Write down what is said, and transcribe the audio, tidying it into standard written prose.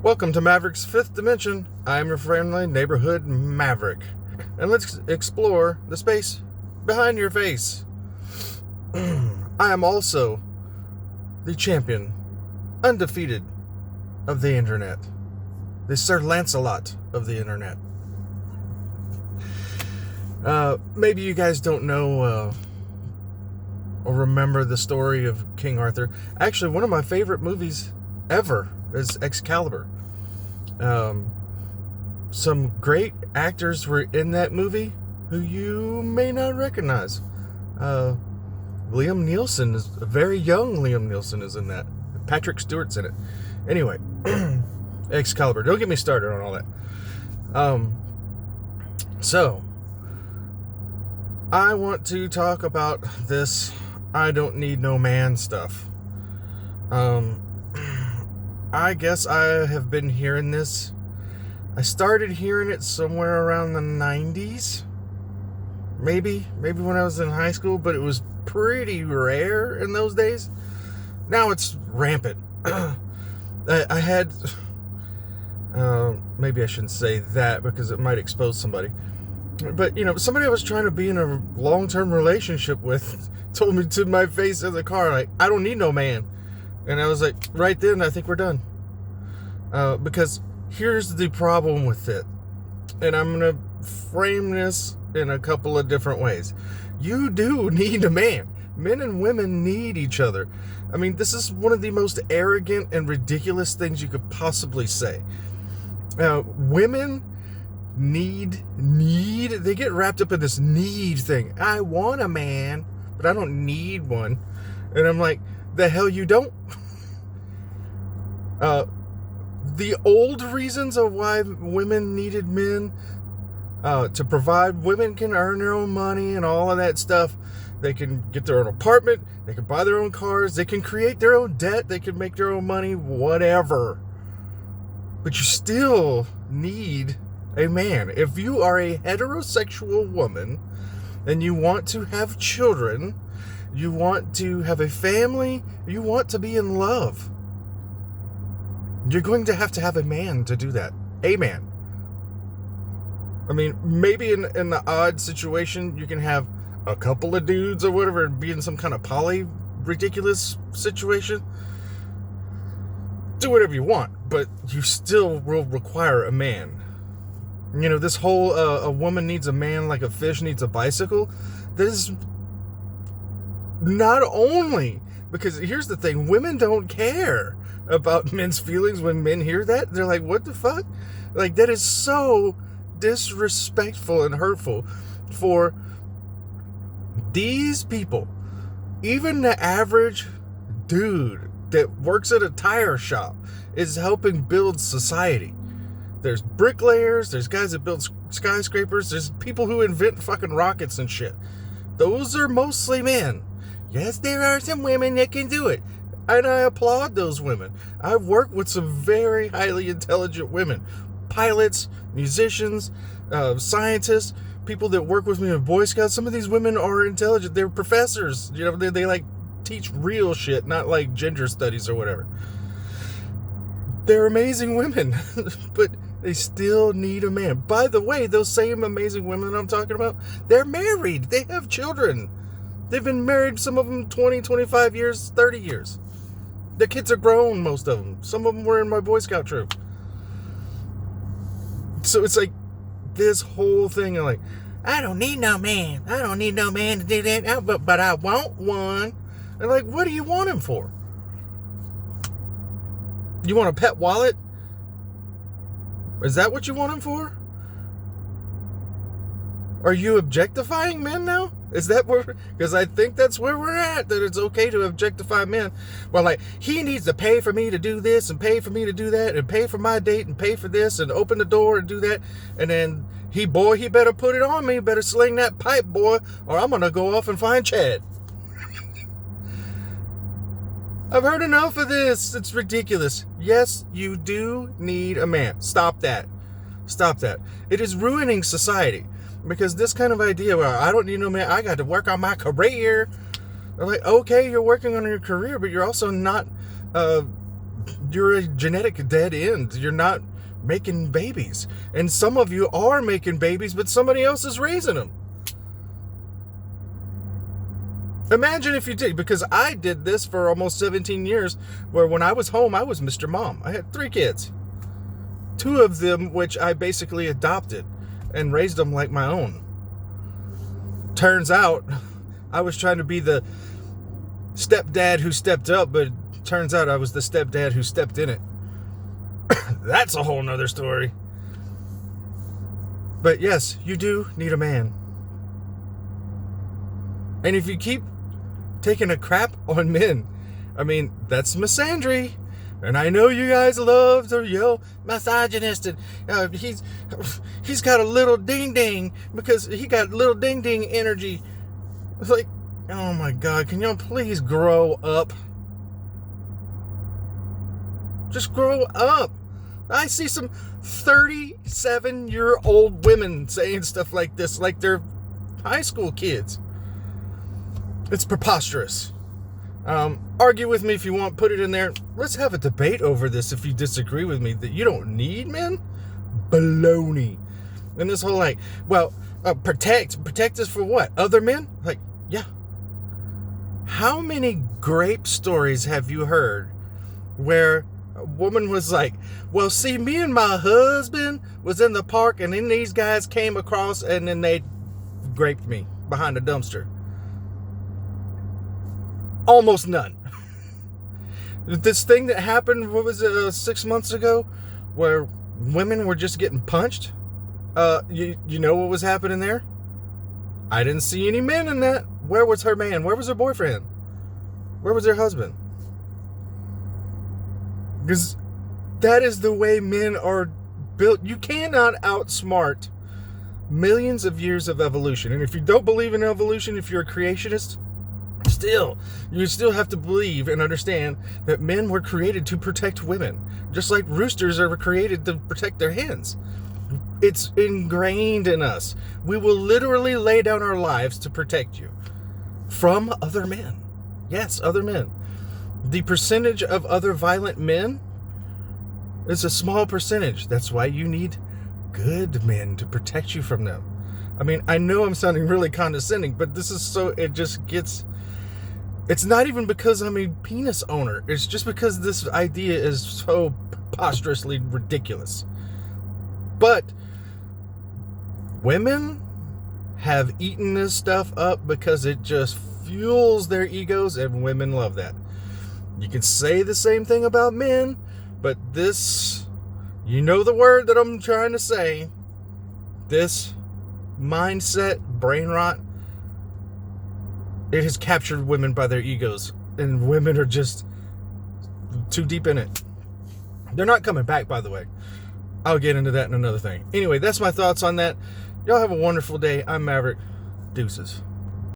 Welcome to Maverick's Fifth Dimension. I'm your friendly neighborhood Maverick. And let's explore the space behind your face. I am also the champion, undefeated of the internet. The Sir Lancelot of the internet. Maybe you guys don't know or remember the story of King Arthur. Actually, one of my favorite movies ever is Excalibur. Some great actors were in that movie who you may not recognize. Liam Neeson is a very young Liam Neeson is in that. Patrick Stewart's in it. Anyway, Excalibur. Don't get me started on all that. So I want to talk about this I don't need no man stuff. I guess I have been hearing this. I started hearing it somewhere around the 90s. Maybe when I was in high school, but it was pretty rare in those days. Now it's rampant. I had... maybe I shouldn't say that because it might expose somebody. But, somebody I was trying to be in a long-term relationship with told me to my face in the car, like, I don't need no man. And I was like, right then, I think we're done. Because here's the problem with it. And I'm going to frame this in a couple of different ways. You do need a man. Men and women need each other. I mean, this is one of the most arrogant and ridiculous things you could possibly say. Women they get wrapped up in this need thing. I want a man, but I don't need one. And I'm like, the hell you don't? The old reasons of why women needed men to provide, women can earn their own money and all of that stuff. They can get their own apartment, they can buy their own cars, they can create their own debt, they can make their own money, whatever. But you still need a man. If you are a heterosexual woman and you want to have children, you want to have a family, you want to be in love, you're going to have a man to do that. A man. I mean, maybe in the odd situation, you can have a couple of dudes or whatever and be in some kind of poly ridiculous situation. Do whatever you want, but you still will require a man. This whole a woman needs a man like a fish needs a bicycle. That is not only because here's the thing, women don't care about men's feelings when men hear that. They're like, what the fuck? Like, that is so disrespectful and hurtful for these people. Even the average dude that works at a tire shop is helping build society. There's bricklayers, there's guys that build skyscrapers, there's people who invent fucking rockets and shit. Those are mostly men. Yes, there are some women that can do it. And I applaud those women. I've worked with some very highly intelligent women. Pilots, musicians, scientists, people that work with me in Boy Scouts. Some of these women are intelligent. They're professors. They like teach real shit, not like gender studies or whatever. They're amazing women, but they still need a man. By the way, those same amazing women I'm talking about, they're married. They have children. They've been married, some of them 20, 25 years, 30 years. The kids are grown, most of them. Some of them were in my Boy Scout troop. So it's like this whole thing of like, I don't need no man. I don't need no man to do that, but I want one. And like, what do you want him for? You want a pet wallet? Is that what you want him for? Are you objectifying men now? Is that where... Because I think that's where we're at, that it's okay to objectify men. Well, like, he needs to pay for me to do this and pay for me to do that and pay for my date and pay for this and open the door and do that. And then, he better put it on me. Better sling that pipe, boy, or I'm going to go off and find Chad. I've heard enough of this. It's ridiculous. Yes, you do need a man. Stop that. Stop that. It is ruining society. Because this kind of idea where I don't need no man, I got to work on my career. They're like, okay, you're working on your career, but you're also not you're a genetic dead end. You're not making babies. And some of you are making babies, but somebody else is raising them. Imagine if you did, because I did this for almost 17 years, where when I was home, I was Mr. Mom. I had 3 kids. 2 of them, which I basically adopted and raised them like my own. Turns out, I was trying to be the stepdad who stepped up, but turns out I was the stepdad who stepped in it. That's a whole nother story. But yes, you do need a man. And if you keep taking a crap on men, I mean, that's misandry. And I know you guys love to yell misogynist, and he's got a little ding ding because he got little ding ding energy. It's like, oh my God, can y'all please grow up? Just grow up. I see some 37-year-old women saying stuff like this, like they're high school kids. It's preposterous. Argue with me if you want, put it in there. Let's have a debate over this if you disagree with me that you don't need men. Baloney. And this whole like, well, protect us for what? Other men? Like, yeah. How many grape stories have you heard where a woman was like, well, see, me and my husband was in the park and then these guys came across and then they raped me behind a dumpster? Almost none. This thing that happened, what was it, 6 months ago, where women were just getting punched? You know what was happening there? I didn't see any men in that. Where was her man? Where was her boyfriend? Where was her husband? Because that is the way men are built. You cannot outsmart millions of years of evolution. And if you don't believe in evolution, if you're a creationist, you still have to believe and understand that men were created to protect women, just like roosters are created to protect their hens. It's ingrained in us. We will literally lay down our lives to protect you from other men. Yes, other men. The percentage of other violent men is a small percentage. That's why you need good men to protect you from them. I mean, I know I'm sounding really condescending, but this is so, it just gets... It's not even because I'm a penis owner. It's just because this idea is so preposterously ridiculous. But women have eaten this stuff up because it just fuels their egos, and women love that. You can say the same thing about men, but this, you know the word that I'm trying to say, this mindset, brain rot, it has captured women by their egos, and women are just too deep in it. They're not coming back, by the way. I'll get into that in another thing. Anyway, that's my thoughts on that. Y'all have a wonderful day. I'm Maverick. Deuces.